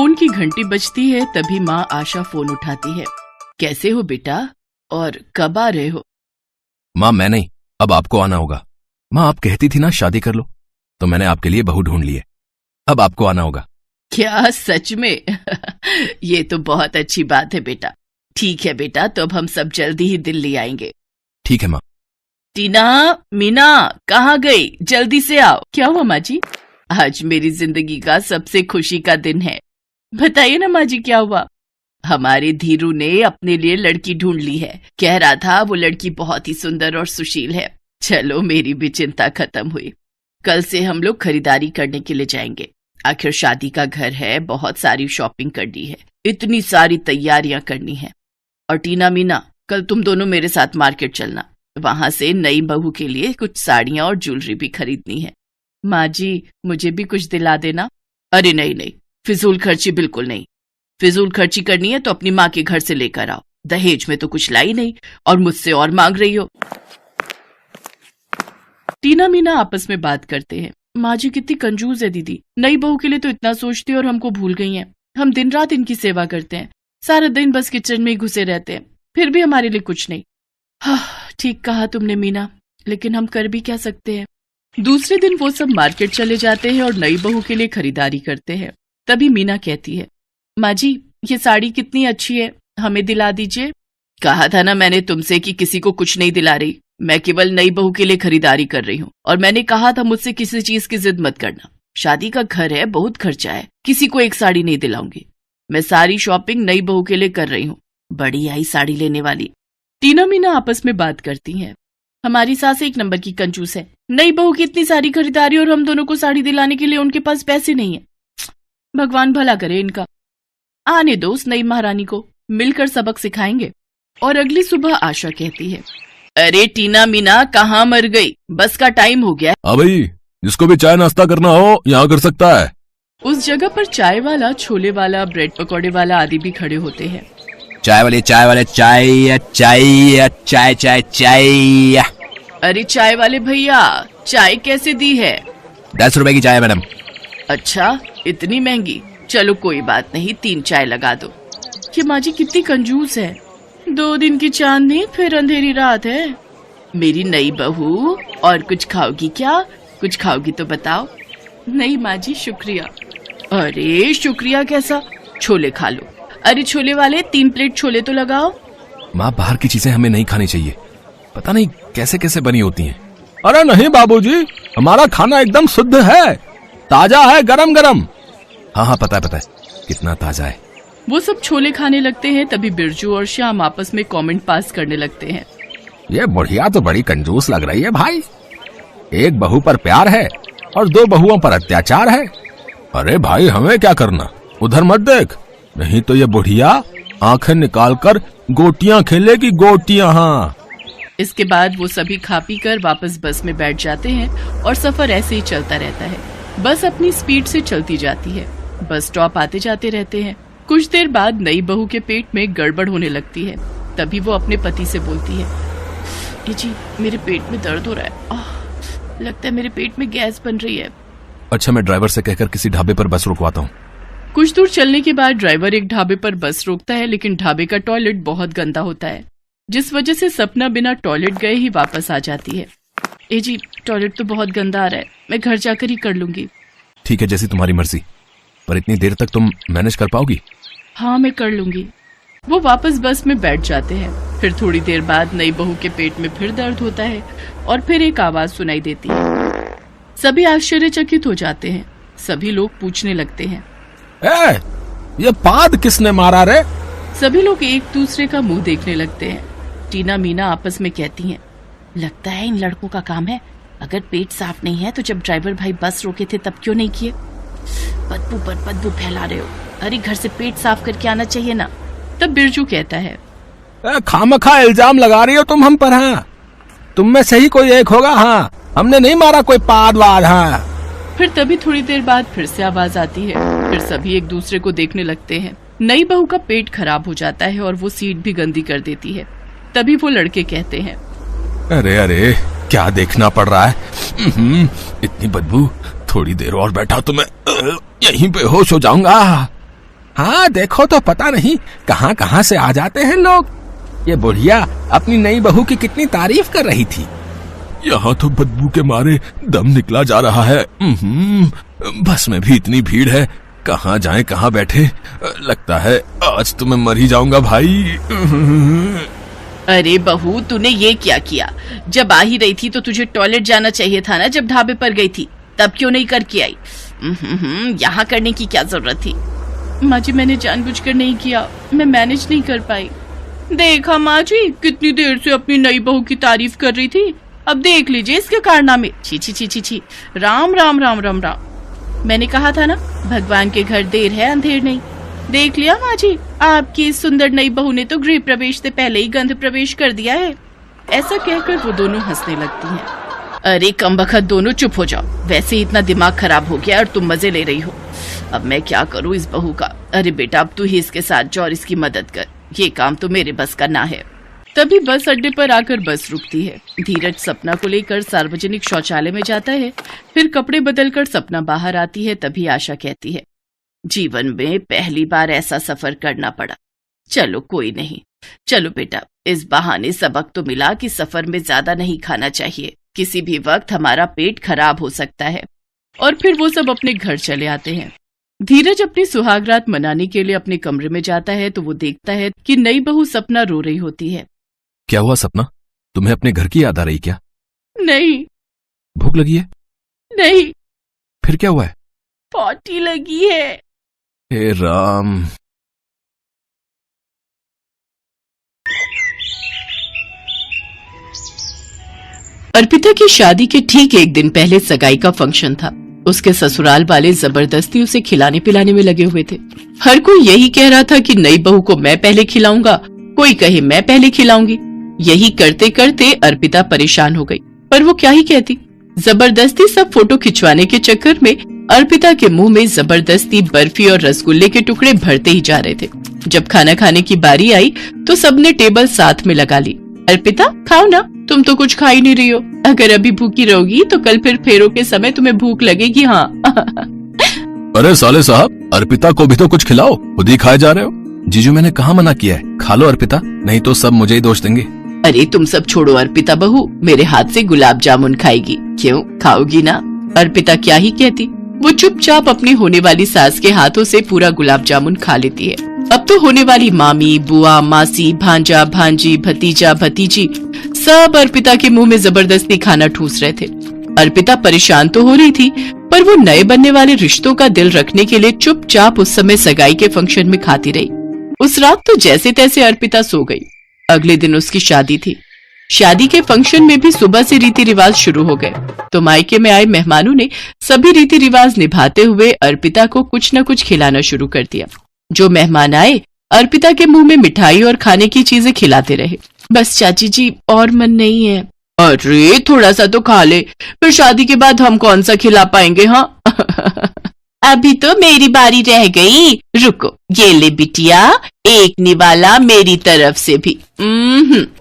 Phone की घंटी बजती है, तभी माँ आशा फोन उठाती है। कैसे हो बेटा और कब आ रहे हो? माँ मैं नहीं, अब आपको आना होगा। माँ आप कहती थी ना शादी कर लो, तो मैंने आपके लिए बहू ढूंढ ली है, अब आपको आना होगा। क्या सच में? ये तो बहुत अच्छी बात है बेटा। ठीक है बेटा, तो अब हम सब जल्दी ही दिल्ली आएंगे। ठीक है माँ। टीना, मीना कहाँ गई? जल्दी से आओ। क्या हुआ माँ जी? आज मेरी जिंदगी का सबसे खुशी का दिन है। बताइए ना माँ जी, क्या हुआ? हमारे धीरू ने अपने लिए लड़की ढूंढ ली है। कह रहा था वो लड़की बहुत ही सुंदर और सुशील है। चलो मेरी भी चिंता खत्म हुई। कल से हम लोग खरीदारी करने के लिए जाएंगे। आखिर शादी का घर है, बहुत सारी शॉपिंग करनी है, इतनी सारी तैयारियां करनी है। और टीना, मीना कल तुम दोनों मेरे साथ मार्केट चलना। वहां से नई बहू के लिए कुछ साड़ियां और ज्वेलरी भी खरीदनी है। माँ जी मुझे भी कुछ दिला देना। अरे नहीं नहीं, फिजूल खर्ची बिल्कुल नहीं। फिजूल खर्ची करनी है तो अपनी माँ के घर से लेकर आओ। दहेज में तो कुछ लाई नहीं और मुझसे और मांग रही हो। टीना मीना आपस में बात करते हैं। माँ जी कितनी कंजूस है दीदी, नई बहू के लिए तो इतना सोचती है और हमको भूल गई हैं। हम दिन रात इनकी सेवा करते हैं, सारा दिन बस किचन में ही घुसे रहते हैं, फिर भी हमारे लिए कुछ नहीं। हाँ ठीक कहा तुमने मीना, लेकिन हम कर भी क्या सकते हैं। दूसरे दिन वो सब मार्केट चले जाते हैं और नई बहू के लिए खरीदारी करते हैं। तभी मीना कहती है, माँ जी ये साड़ी कितनी अच्छी है, हमें दिला दीजिए। कहा था ना मैंने तुमसे कि किसी को कुछ नहीं दिला रही। मैं केवल नई बहू के लिए खरीदारी कर रही हूँ और मैंने कहा था मुझसे किसी चीज की जिद मत करना। शादी का घर है, बहुत खर्चा है, किसी को एक साड़ी नहीं दिलाऊंगी। मैं सारी शॉपिंग नई बहू के लिए कर रही हूँ। बड़ी आई साड़ी लेने वाली। टीना मीना आपस में बात करती हैं। हमारी सास एक नंबर की कंजूस है। नई बहू की इतनी सारी खरीदारी और हम दोनों को साड़ी दिलाने के लिए उनके पास पैसे नहीं है। भगवान भला करे इनका। आने दो उस नई महारानी को, मिलकर सबक सिखाएंगे। और अगली सुबह आशा कहती है, अरे टीना मीना कहाँ मर गई, बस का टाइम हो गया। हाँ भाई, जिसको भी चाय नाश्ता करना हो यहाँ कर सकता है। उस जगह पर चाय वाला, छोले वाला, ब्रेड पकौड़े वाला आदि भी खड़े होते हैं। चाय वाले चाय चाय चाय चाय चाय। अरे चाय वाले भैया, चाय कैसे दी है? 10 रुपए की चाय मैडम। अच्छा इतनी महंगी, चलो कोई बात नहीं, 3 चाय लगा दो। ये माँ जी कितनी कंजूस है। 2 दिन की चांदनी फिर अंधेरी रात है। मेरी नई बहू, और कुछ खाओगी क्या? कुछ खाओगी तो बताओ। नहीं माँ जी शुक्रिया। अरे शुक्रिया कैसा, छोले खा लो। अरे छोले वाले 3 प्लेट छोले तो लगाओ। माँ बाहर की चीजें हमें नहीं खानी चाहिए, पता नहीं कैसे कैसे बनी होती हैं। अरे नहीं बाबूजी, हमारा खाना एकदम शुद्ध है, ताजा है, गरम गरम। हाँ पता है, कितना ताजा है। वो सब छोले खाने लगते हैं। तभी बिरजू और श्याम आपस में कमेंट पास करने लगते हैं। ये बुढ़िया तो बड़ी कंजूस लग रही है भाई। एक बहू पर प्यार है और 2 बहुओं पर अत्याचार है। अरे भाई हमें क्या करना, उधर मत देख, नहीं तो ये बुढ़िया आंखें निकाल कर गोटियां खेलेगी, गोटियां। हाँ। इसके बाद वो सभी खा पी कर वापस बस में बैठ जाते हैं और सफर ऐसे ही चलता रहता है। बस अपनी स्पीड से चलती जाती है। बस स्टॉप आते जाते रहते हैं। कुछ देर बाद नई बहू के पेट में गड़बड़ होने लगती है। तभी वो अपने पति से बोलती है, ये जी मेरे पेट में दर्द हो रहा है, लगता है मेरे पेट में गैस बन रही है। अच्छा मैं ड्राइवर से कहकर किसी ढाबे पर बस रुकवाता हूँ। कुछ दूर चलने के बाद ड्राइवर एक ढाबे पर बस रोकता है, लेकिन ढाबे का टॉयलेट बहुत गंदा होता है, जिस वजह से सपना बिना टॉयलेट गए ही वापस आ जाती है। ए जी टॉयलेट तो बहुत गंदा आ रहा है, मैं घर जाकर ही कर लूंगी। ठीक है जैसी तुम्हारी मर्जी, पर इतनी देर तक तुम मैनेज कर पाओगी? हाँ मैं कर लूंगी। वो वापस बस में बैठ जाते हैं। फिर थोड़ी देर बाद नई बहू के पेट में फिर दर्द होता है और फिर एक आवाज सुनाई देती है। सभी आश्चर्यचकित हो जाते हैं। सभी लोग पूछने लगते हैं, ये पाद किसने मारा रे? सभी लोग एक दूसरे का मुंह देखने लगते हैं। टीना मीना आपस में कहती हैं, लगता है इन लड़कों का काम है। अगर पेट साफ नहीं है तो जब ड्राइवर भाई बस रोके थे तब क्यों नहीं किए? बदबू पर बदबू फैला रहे हो। अरे घर से पेट साफ करके आना चाहिए ना। तब बिरजू कहता है, खामखा इल्जाम लगा रही हो तुम हम पर। हाँ तुम में सही कोई एक होगा। हाँ हमने नहीं मारा कोई पाद वाद। हाँ। फिर तभी थोड़ी देर बाद फिर से आवाज आती है। फिर सभी एक दूसरे को देखने लगते हैं। नई बहू का पेट खराब हो जाता है और वो सीट भी गंदी कर देती है। तभी वो लड़के कहते हैं, अरे अरे क्या देखना पड़ रहा है, इतनी बदबू, थोड़ी देर और बैठा तो मैं यहीं बेहोश हो जाऊंगा। हाँ देखो तो पता नहीं कहाँ कहाँ से आ जाते हैं लोग। ये बुढ़िया अपनी नई बहू की कितनी तारीफ कर रही थी। यहाँ तो बदबू के मारे दम निकला जा रहा है। बस में भी इतनी भीड़ है, कहाँ जाएं कहाँ बैठे। लगता है आज तो मैं मर ही जाऊंगा भाई। अरे बहू, तूने ये क्या किया? जब आ ही रही थी तो तुझे टॉयलेट जाना चाहिए था ना। जब ढाबे पर गई थी तब क्यों नहीं करके आई? यहाँ करने की क्या जरूरत थी? माँ जी, मैंने जानबूझकर नहीं किया, मैं मैनेज नहीं कर पाई। देखा माँ जी, कितनी देर से अपनी नई बहू की तारीफ कर रही थी, अब देख लीजिए इसके कारनामे। छी छी छी छी छी, राम राम राम राम राम। मैंने कहा था ना, भगवान के घर देर है अंधेर नहीं। देख लिया माँ जी, आपकी सुंदर नई बहू ने तो गृह प्रवेश से पहले ही गंध प्रवेश कर दिया है। ऐसा कहकर वो दोनों हंसने लगती हैं। अरे कमबख्त दोनों चुप हो जाओ, वैसे ही इतना दिमाग खराब हो गया और तुम मजे ले रही हो। अब मैं क्या करूँ इस बहू का? अरे बेटा, अब तू ही इसके साथ जा और इसकी मदद कर, ये काम तो मेरे बस का ना है। तभी बस अड्डे पर आकर बस रुकती है। धीरज सपना को लेकर सार्वजनिक शौचालय में जाता है, फिर कपड़े बदलकर सपना बाहर आती है। तभी आशा कहती है, जीवन में पहली बार ऐसा सफर करना पड़ा। चलो कोई नहीं, चलो बेटा, इस बहाने सबक तो मिला कि सफर में ज्यादा नहीं खाना चाहिए, किसी भी वक्त हमारा पेट खराब हो सकता है। और फिर वो सब अपने घर चले आते हैं। धीरज अपनी सुहागरात मनाने के लिए अपने कमरे में जाता है तो वो देखता है कि नई बहू सपना रो रही होती है। क्या हुआ सपना, तुम्हें अपने घर की याद आ रही क्या? नहीं। भूख लगी है? नहीं। फिर क्या हुआ है? पॉटी लगी है। हे राम। अर्पिता की शादी के ठीक एक दिन पहले सगाई का फंक्शन था। उसके ससुराल वाले जबरदस्ती उसे खिलाने पिलाने में लगे हुए थे। हर कोई यही कह रहा था कि नई बहू को मैं पहले खिलाऊंगा, कोई कहे मैं पहले खिलाऊंगी। यही करते करते अर्पिता परेशान हो गई, पर वो क्या ही कहती। जबरदस्ती सब फोटो खिंचवाने के चक्कर में अर्पिता के मुंह में जबरदस्ती बर्फी और रसगुल्ले के टुकड़े भरते ही जा रहे थे। जब खाना खाने की बारी आई तो सबने टेबल साथ में लगा ली। अर्पिता, खाओ ना, तुम तो कुछ खा ही नहीं रही हो। अगर अभी भूखी रहोगी तो कल फिर फेरों के समय तुम्हें भूख लगेगी। हाँ। अरे साले साहब, अर्पिता को भी तो कुछ खिलाओ, खुद ही खाए जा रहे हो। जीजू, मैंने कहाँ मना किया है, खा लो अर्पिता, नहीं तो सब मुझे ही दोष देंगे। अरे तुम सब छोड़ो, अर्पिता बहू मेरे हाथ से गुलाब जामुन खाएगी, क्यों, खाओगी ना? अर्पिता क्या ही कहती, वो चुपचाप अपनी होने वाली सास के हाथों से पूरा गुलाब जामुन खा लेती है। अब तो होने वाली मामी, बुआ, मासी, भांजा, भांजी, भतीजा, भतीजी सब अर्पिता के मुंह में जबरदस्ती खाना ठूस रहे थे। अर्पिता परेशान तो हो रही थी, पर वो नए बनने वाले रिश्तों का दिल रखने के लिए चुपचाप उस समय सगाई के फंक्शन में खाती रही। उस रात तो जैसे तैसे अर्पिता सो गई। अगले दिन उसकी शादी थी। शादी के फंक्शन में भी सुबह से रीति रिवाज शुरू हो गए, तो मायके में आए मेहमानों ने सभी रीति रिवाज निभाते हुए अर्पिता को कुछ न कुछ खिलाना शुरू कर दिया। जो मेहमान आए अर्पिता के मुंह में मिठाई और खाने की चीजें खिलाते रहे। बस चाची जी, और मन नहीं है। अरे थोड़ा सा तो खा ले, फिर शादी के बाद हम कौन सा खिला पाएंगे? हाँ। अभी तो मेरी बारी रह गई, रुको, ये ले बिटिया, एक निवाला मेरी तरफ से भी।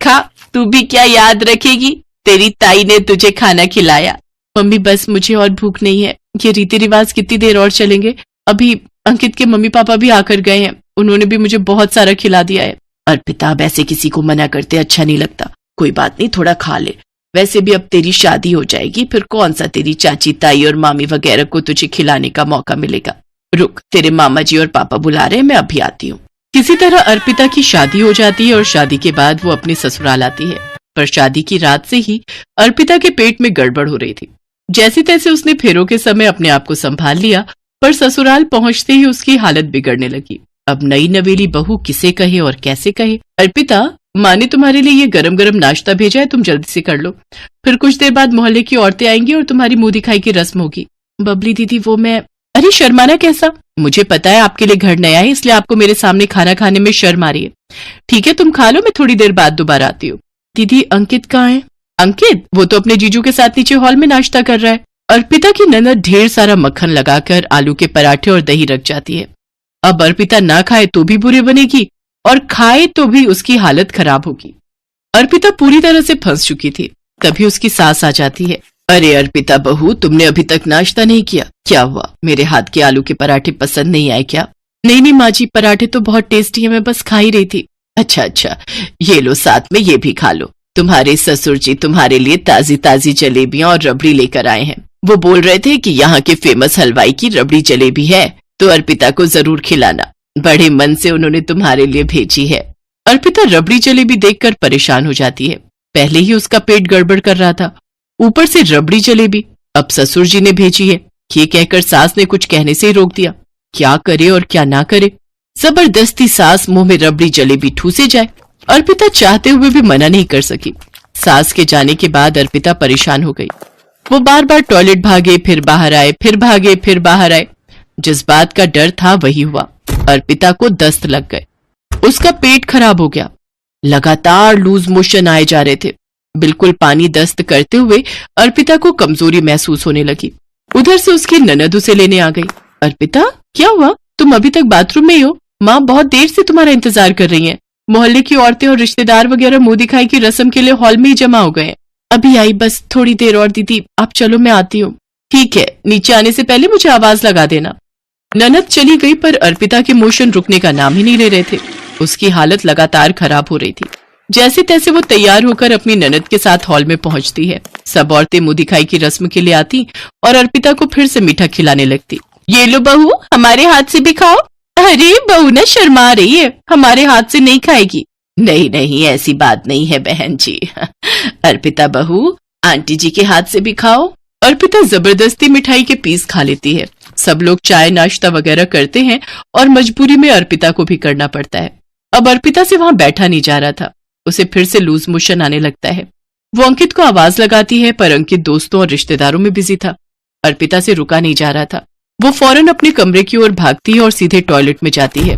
खा, तू भी क्या याद रखेगी, तेरी ताई ने तुझे खाना खिलाया। मम्मी बस मुझे और भूख नहीं है, ये रीति रिवाज कितनी देर और चलेंगे? अभी अंकित के मम्मी पापा भी आकर गए हैं, उन्होंने भी मुझे बहुत सारा खिला दिया है। अर्पिता, अब ऐसे किसी को मना करते अच्छा नहीं लगता, कोई बात नहीं, थोड़ा खा ले, वैसे भी अब तेरी शादी हो जाएगी, फिर कौन सा तेरी चाची ताई और मामी वगैरह को तुझे खिलाने का मौका मिलेगा। रुक, तेरे मामा जी और पापा बुला रहे हैं, मैं अभी आती हूँ। किसी तरह अर्पिता की शादी हो जाती है और शादी के बाद वो अपने ससुराल आती है। पर शादी की रात से ही अर्पिता के पेट में गड़बड़ हो रही थी। जैसे तैसे उसने फेरों के समय अपने आप को संभाल लिया, पर ससुराल पहुंचते ही उसकी हालत बिगड़ने लगी। अब नई नवेली बहू किसे कहे और कैसे कहे। अर्पिता, माँ ने तुम्हारे लिए ये गरम गरम नाश्ता भेजा है, तुम जल्दी से कर लो, फिर कुछ देर बाद मोहल्ले की औरतें आएंगी और तुम्हारी मुंह दिखाई की रस्म होगी। बबली दीदी, वो मैं, अरे शर्माना कैसा, मुझे पता है आपके लिए घर नया है, इसलिए आपको मेरे सामने खाना खाने में शर्म आ रही है। ठीक है, तुम खा लो, मैं थोड़ी देर बाद दोबारा आती हूँ। दीदी, अंकित कहाँ है? अंकित, वो तो अपने जीजू के साथ नीचे हॉल में नाश्ता कर रहा है। अर्पिता की ननद ढेर सारा मक्खन लगाकर आलू के पराठे और दही रख जाती है। अब अर्पिता ना खाए तो भी बुरे बनेगी और खाए तो भी उसकी हालत खराब होगी। अर्पिता पूरी तरह से फंस चुकी थी। तभी उसकी सास आ जाती है। अरे अर्पिता बहू, तुमने अभी तक नाश्ता नहीं किया, क्या हुआ, मेरे हाथ के आलू के पराठे पसंद नहीं आए क्या? नहीं नहीं माँ जी, पराठे तो बहुत टेस्टी है, मैं बस खा ही रही थी। अच्छा अच्छा, ये लो साथ में ये भी खा लो। तुम्हारे ससुर जी तुम्हारे लिए ताजी ताजी जलेबियां और रबड़ी लेकर आए हैं। वो बोल रहे थे कि यहाँ के फेमस हलवाई की रबड़ी जलेबी है, तो अर्पिता को जरूर खिलाना। बड़े मन से उन्होंने तुम्हारे लिए भेजी है। अर्पिता रबड़ी जलेबी देखकर परेशान हो जाती है। पहले ही उसका पेट गड़बड़ कर रहा था, ऊपर से रबड़ी जलेबी अब ससुर जी ने भेजी है। ये कहकर सास ने कुछ कहने से ही रोक दिया। क्या करे और क्या ना करे, जबरदस्ती सास मुंह में रबड़ी जलेबी ठूसे जाए। अर्पिता चाहते हुए भी मना नहीं कर सकी। सास के जाने के बाद अर्पिता परेशान हो गई। वो बार बार टॉयलेट भागे, फिर बाहर आए, फिर भागे, फिर बाहर आए। जिस बात का डर था वही हुआ। अर्पिता को दस्त लग गए, उसका पेट खराब हो गया। लगातार लूज मोशन आए जा रहे थे। बिल्कुल पानी दस्त करते हुए अर्पिता को कमजोरी महसूस होने लगी। उधर से उसकी ननद उसे लेने आ गई। अर्पिता, क्या हुआ? तुम अभी तक बाथरूम में ही हो? माँ बहुत देर से तुम्हारा इंतजार कर रही हैं। मोहल्ले की औरतें और रिश्तेदार वगैरह मुंह दिखाई की रस्म के लिए हॉल में ही जमा हो गए हैं। अभी आई, बस थोड़ी देर और दीदी, आप चलो मैं आती हूँ। ठीक है, नीचे आने से पहले मुझे आवाज लगा देना। ननद चली गई, पर अर्पिता के मोशन रुकने का नाम ही नहीं ले रहे थे। उसकी हालत लगातार खराब हो रही थी। जैसे तैसे वो तैयार होकर अपनी ननद के साथ हॉल में पहुंचती है। सब औरतें मुंह दिखाई की रस्म के लिए आती और अर्पिता को फिर से मीठा खिलाने लगती। ये लो बहू, हमारे हाथ से भी खाओ। अरे बहू ना शर्मा रही है, हमारे हाथ से नहीं खाएगी। नहीं नहीं, ऐसी बात नहीं है बहन जी। अर्पिता बहू, आंटी जी के हाथ से भी खाओ। अर्पिता जबरदस्ती मिठाई के पीस खा लेती है। सब लोग चाय नाश्ता वगैरह करते हैं और मजबूरी में अर्पिता को भी करना पड़ता है। अब अर्पिता से वहां बैठा नहीं जा रहा था। उसे फिर से लूज मोशन आने लगता है। वो अंकित को आवाज लगाती है, पर अंकित दोस्तों और रिश्तेदारों में बिजी था। अर्पिता से रुका नहीं जा रहा था। वो फौरन अपने कमरे की ओर भागती है और सीधे टॉयलेट में जाती है।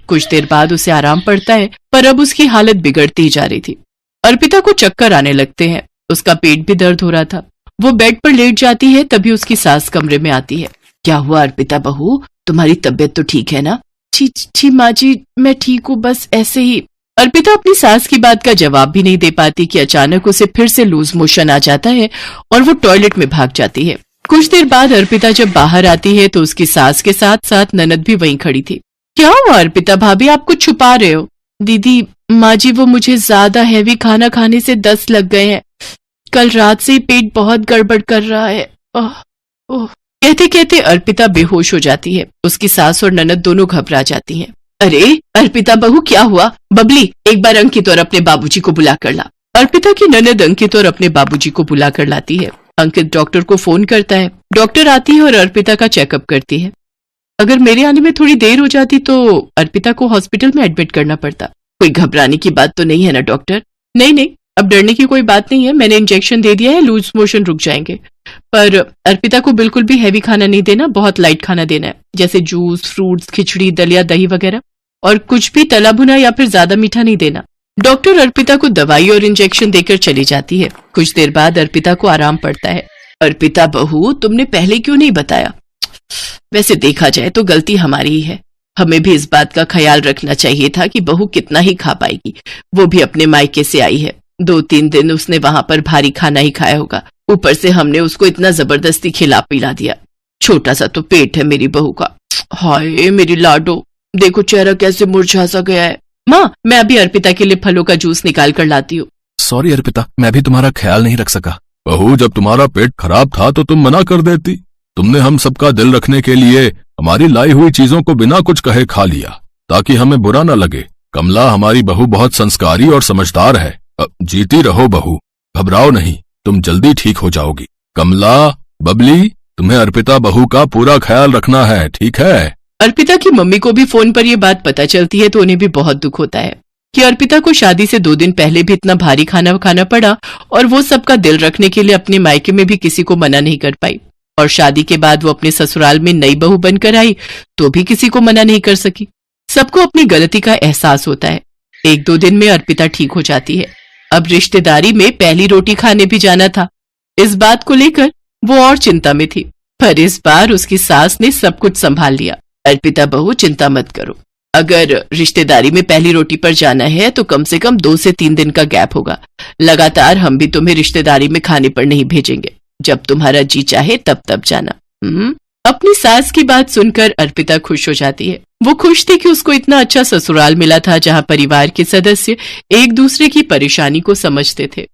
कुछ देर बाद उसे आराम पड़ता है, पर अब उसकी हालत बिगड़ती ही जा रही थी। अर्पिता को चक्कर आने लगते हैं। उसका पेट भी दर्द हो रहा था। वो बेड पर लेट जाती है, तभी उसकी सास कमरे में आती है। क्या हुआ अर्पिता बहू, तुम्हारी तबीयत तो ठीक है ना? छी माँ जी, मैं ठीक हूँ, बस ऐसे ही। अर्पिता अपनी सास की बात का जवाब भी नहीं दे पाती कि अचानक उसे फिर से लूज मोशन आ जाता है और वो टॉयलेट में भाग जाती है। कुछ देर बाद अर्पिता जब बाहर आती है तो उसकी सास के साथ साथ ननद भी वहीं खड़ी थी। क्या हुआ अर्पिता भाभी, आप कुछ छुपा रहे हो? दीदी, माँ जी, वो मुझे ज्यादा हैवी खाना खाने से दस्त लग गए हैं। कल रात से ही पेट बहुत गड़बड़ कर रहा है। ओह। कहते कहते अर्पिता बेहोश हो जाती है। उसकी सास और ननद दोनों घबरा जाती हैं। अरे अर्पिता बहू, क्या हुआ? बबली, एक बार अंकित और अपने बाबूजी को बुला कर ला। अर्पिता की ननद अंकित और अपने बाबूजी को बुला कर लाती है। अंकित डॉक्टर को फोन करता है। डॉक्टर आती है और अर्पिता का चेकअप करती है। अगर मेरे आने में थोड़ी देर हो जाती तो अर्पिता को हॉस्पिटल में एडमिट करना पड़ता। कोई घबराने की बात तो नहीं है ना डॉक्टर? नहीं नहीं, अब डरने की कोई बात नहीं है। मैंने इंजेक्शन दे दिया है, लूज मोशन रुक जाएंगे। पर अर्पिता को बिल्कुल भी हैवी खाना नहीं देना, बहुत लाइट खाना देना है, जैसे जूस, फ्रूट्स, खिचड़ी, दलिया, दही वगैरह, और कुछ भी तला भुना या फिर ज्यादा मीठा नहीं देना। डॉक्टर अर्पिता को दवाई और इंजेक्शन देकर चली जाती है। कुछ देर बाद अर्पिता को आराम पड़ता है। अर्पिता बहू, तुमने पहले क्यों नहीं बताया? वैसे देखा जाए तो गलती हमारी ही है। हमें भी इस बात का ख्याल रखना चाहिए था कि बहू कितना ही खा पाएगी। वो भी अपने मायके से आई है। 2-3 दिन उसने वहां पर भारी खाना ही खाया होगा। ऊपर से हमने उसको इतना जबरदस्ती खिला पिला दिया। छोटा सा तो पेट है मेरी बहू का। हाय मेरी लाडो, देखो चेहरा कैसे मुरझा सा गया है। माँ, मैं अभी अर्पिता के लिए फलों का जूस निकाल कर लाती हूँ। सॉरी अर्पिता, मैं भी तुम्हारा ख्याल नहीं रख सका। बहू, जब तुम्हारा पेट खराब था तो तुम मना कर देती। तुमने हम सबका दिल रखने के लिए हमारी लाई हुई चीजों को बिना कुछ कहे खा लिया, ताकि हमें बुरा न लगे। कमला हमारी बहू बहुत संस्कारी और समझदार है। जीती रहो बहू, घबराओ नहीं, तुम जल्दी ठीक हो जाओगी। कमला, बबली, तुम्हें अर्पिता बहू का पूरा ख्याल रखना है, ठीक है? अर्पिता की मम्मी को भी फोन पर यह बात पता चलती है तो उन्हें भी बहुत दुख होता है कि अर्पिता को शादी से 2 दिन पहले भी इतना भारी खाना खाना पड़ा और वो सबका दिल रखने के लिए अपने मायके में भी किसी को मना नहीं कर पाई, और शादी के बाद वो अपने ससुराल में नई बहू बनकर आई तो भी किसी को मना नहीं कर सकी। सबको अपनी गलती का एहसास होता है। 1-2 दिन में अर्पिता ठीक हो जाती है। अब रिश्तेदारी में पहली रोटी खाने भी जाना था। इस बात को लेकर वो और चिंता में थी, पर इस बार उसकी सास ने सब कुछ संभाल लिया। अर्पिता बहू, चिंता मत करो। अगर रिश्तेदारी में पहली रोटी पर जाना है तो कम से कम 2 से 3 दिन का गैप होगा। लगातार हम भी तुम्हें रिश्तेदारी में खाने पर नहीं भेजेंगे। जब तुम्हारा जी चाहे तब जाना। अपनी सास की बात सुनकर अर्पिता खुश हो जाती है। वो खुश थी कि उसको इतना अच्छा ससुराल मिला था जहां परिवार के सदस्य एक दूसरे की परेशानी को समझते थे।